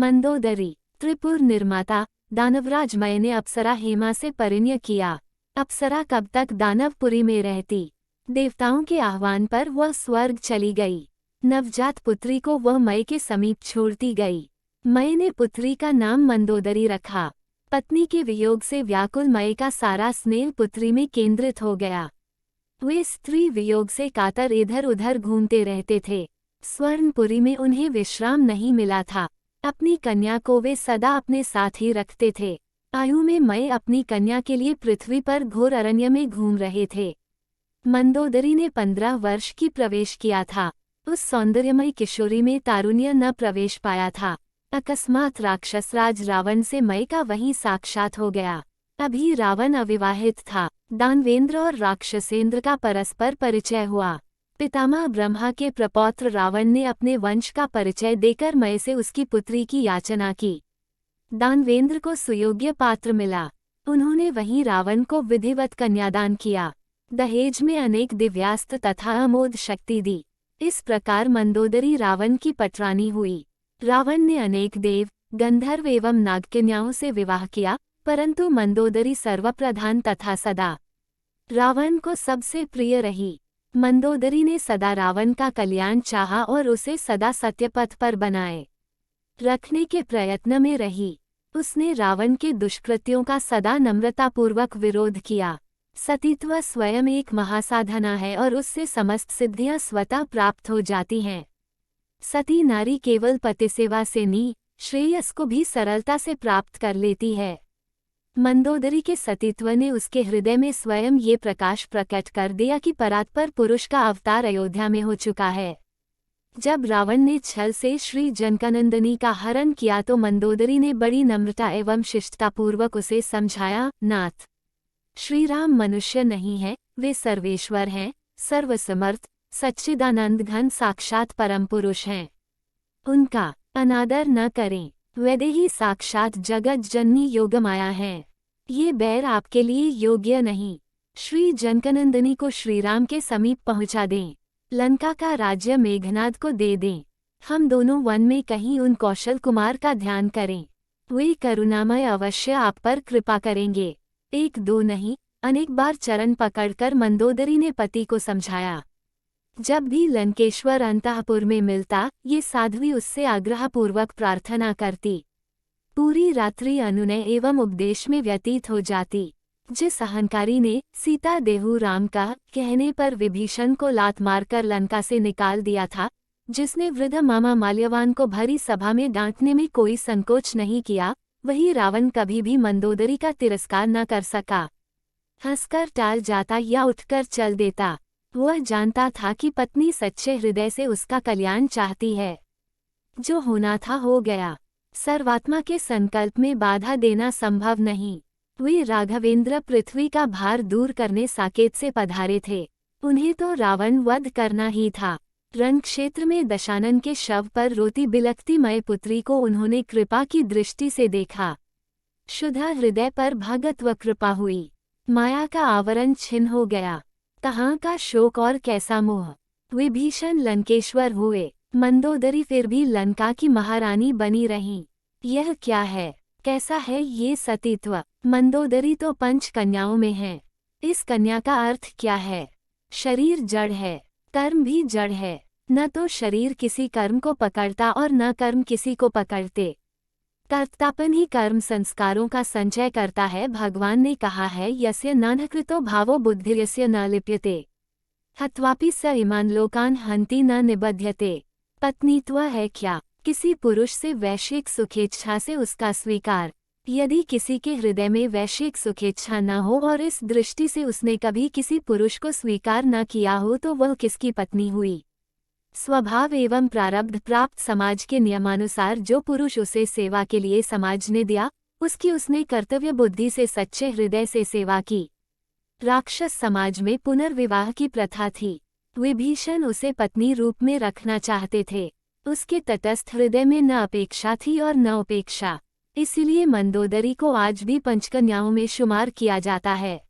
मंदोदरी, त्रिपुर निर्माता दानवराज मय ने अप्सरा हेमा से परिणय किया। अप्सरा कब तक दानवपुरी में रहती। देवताओं के आह्वान पर वह स्वर्ग चली गई। नवजात पुत्री को वह मय के समीप छोड़ती गई। मय ने पुत्री का नाम मंदोदरी रखा। पत्नी के वियोग से व्याकुल मय का सारा स्नेह पुत्री में केंद्रित हो गया। वे स्त्री वियोग से कातर इधर उधर घूमते रहते थे। स्वर्णपुरी में उन्हें विश्राम नहीं मिला था। अपनी कन्या को वे सदा अपने साथ ही रखते थे। आयु में मय अपनी कन्या के लिए पृथ्वी पर घोर अरण्य में घूम रहे थे। मंदोदरी ने 15 वर्ष की प्रवेश किया था। उस सौंदर्यमयी किशोरी में तारुण्य न प्रवेश पाया था। अकस्मात राक्षसराज रावण से मय का वहीं साक्षात हो गया। अभी रावण अविवाहित था। दानवेंद्र और राक्षसेंद्र का परस्पर परिचय हुआ। पितामह ब्रह्मा के प्रपौत्र रावण ने अपने वंश का परिचय देकर मय से उसकी पुत्री की याचना की। दानवेंद्र को सुयोग्य पात्र मिला। उन्होंने वहीं रावण को विधिवत कन्यादान किया। दहेज में अनेक दिव्यास्त्र तथा अमोघ शक्ति दी। इस प्रकार मंदोदरी रावण की पटरानी हुई। रावण ने अनेक देव, गंधर्व एवं नागकन्याओं से विवाह किया, परंतु मंदोदरी सर्वप्रधान तथा सदा रावण को सबसे प्रिय रही। मंदोदरी ने सदा रावण का कल्याण चाहा और उसे सदा सत्यपथ पर बनाए रखने के प्रयत्न में रही। उसने रावण के दुष्कृत्यों का सदा नम्रतापूर्वक विरोध किया। सतीत्व स्वयं एक महासाधना है और उससे समस्त सिद्धियां स्वतः प्राप्त हो जाती हैं। सती नारी केवल पति सेवा से नहीं, श्रेयस को भी सरलता से प्राप्त कर लेती है। मंदोदरी के सतीत्व ने उसके हृदय में स्वयं ये प्रकाश प्रकट कर दिया कि परात्पर पुरुष का अवतार अयोध्या में हो चुका है। जब रावण ने छल से श्री जनकानंदनी का हरण किया तो मंदोदरी ने बड़ी नम्रता एवं शिष्टतापूर्वक उसे समझाया, नाथ, श्री राम मनुष्य नहीं है, वे सर्वेश्वर हैं, सर्वसमर्थ, सच्चिदानंद घन साक्षात परम पुरुष हैं। उनका अनादर न करें। वैदेही साक्षात जगत जननी योगमाया हैं। ये बैर आपके लिए योग्य नहीं। श्री जनकानंदनी को श्रीराम के समीप पहुंचा दें। लंका का राज्य मेघनाद को दे दें। हम दोनों वन में कहीं उन कौशल कुमार का ध्यान करें। वे करुणामय अवश्य आप पर कृपा करेंगे। एक दो नहीं, अनेक बार चरण पकड़कर मंदोदरी ने पति को समझाया। जब भी लंकेश्वर अंतःपुर में मिलता, ये साध्वी उससे आग्रहपूर्वक प्रार्थना करती। पूरी रात्रि अनुनय एवं उपदेश में व्यतीत हो जाती। जिस अहंकारी ने सीता देहु राम का कहने पर विभीषण को लात मारकर लंका से निकाल दिया था, जिसने वृद्ध मामा माल्यवान को भरी सभा में डांटने में कोई संकोच नहीं किया, वही रावण कभी भी मंदोदरी का तिरस्कार न कर सका। हंसकर टाल जाता या उठकर चल देता। वह जानता था कि पत्नी सच्चे हृदय से उसका कल्याण चाहती है। जो होना था हो गया। सर्वात्मा के संकल्प में बाधा देना संभव नहीं। वे राघवेंद्र पृथ्वी का भार दूर करने साकेत से पधारे थे। उन्हें तो रावण वध करना ही था। रणक्षेत्र में दशानन के शव पर रोती बिलखती मय पुत्री को उन्होंने कृपा की दृष्टि से देखा। शुद्ध हृदय पर भगत्व कृपा हुई। माया का आवरण छिन्न हो गया। कहाँ का शोक और कैसा मोह। विभीषण लंकेश्वर हुए, मंदोदरी फिर भी लंका की महारानी बनी रहीं। यह क्या है, कैसा है ये सतीत्व। मंदोदरी तो 5 कन्याओं में है। इस कन्या का अर्थ क्या है। शरीर जड़ है, कर्म भी जड़ है। न तो शरीर किसी कर्म को पकड़ता और न कर्म किसी को पकड़ते। कर्तापन ही कर्म संस्कारों का संचय करता है। भगवान ने कहा है, यस्य नानकृतो भावो बुद्धिर्यस्य न लिप्यते हत्वापि स इमान् लोकान् हन्ति न निबध्यते। पत्नीत्व है क्या, किसी पुरुष से वैश्विक सुखेच्छा से उसका स्वीकार। यदि किसी के हृदय में वैश्विक सुखेच्छा न हो और इस दृष्टि से उसने कभी किसी पुरुष को स्वीकार न किया हो तो वह किसकी पत्नी हुई। स्वभाव एवं प्रारब्ध प्राप्त समाज के नियमानुसार जो पुरुष उसे सेवा के लिए समाज ने दिया, उसकी उसने कर्तव्य बुद्धि से सच्चे हृदय से सेवा की। राक्षस समाज में पुनर्विवाह की प्रथा थी। विभीषण उसे पत्नी रूप में रखना चाहते थे। उसके तटस्थ हृदय में न अपेक्षा थी और न उपेक्षा। इसलिए मंदोदरी को आज भी पंचकन्याओं में शुमार किया जाता है।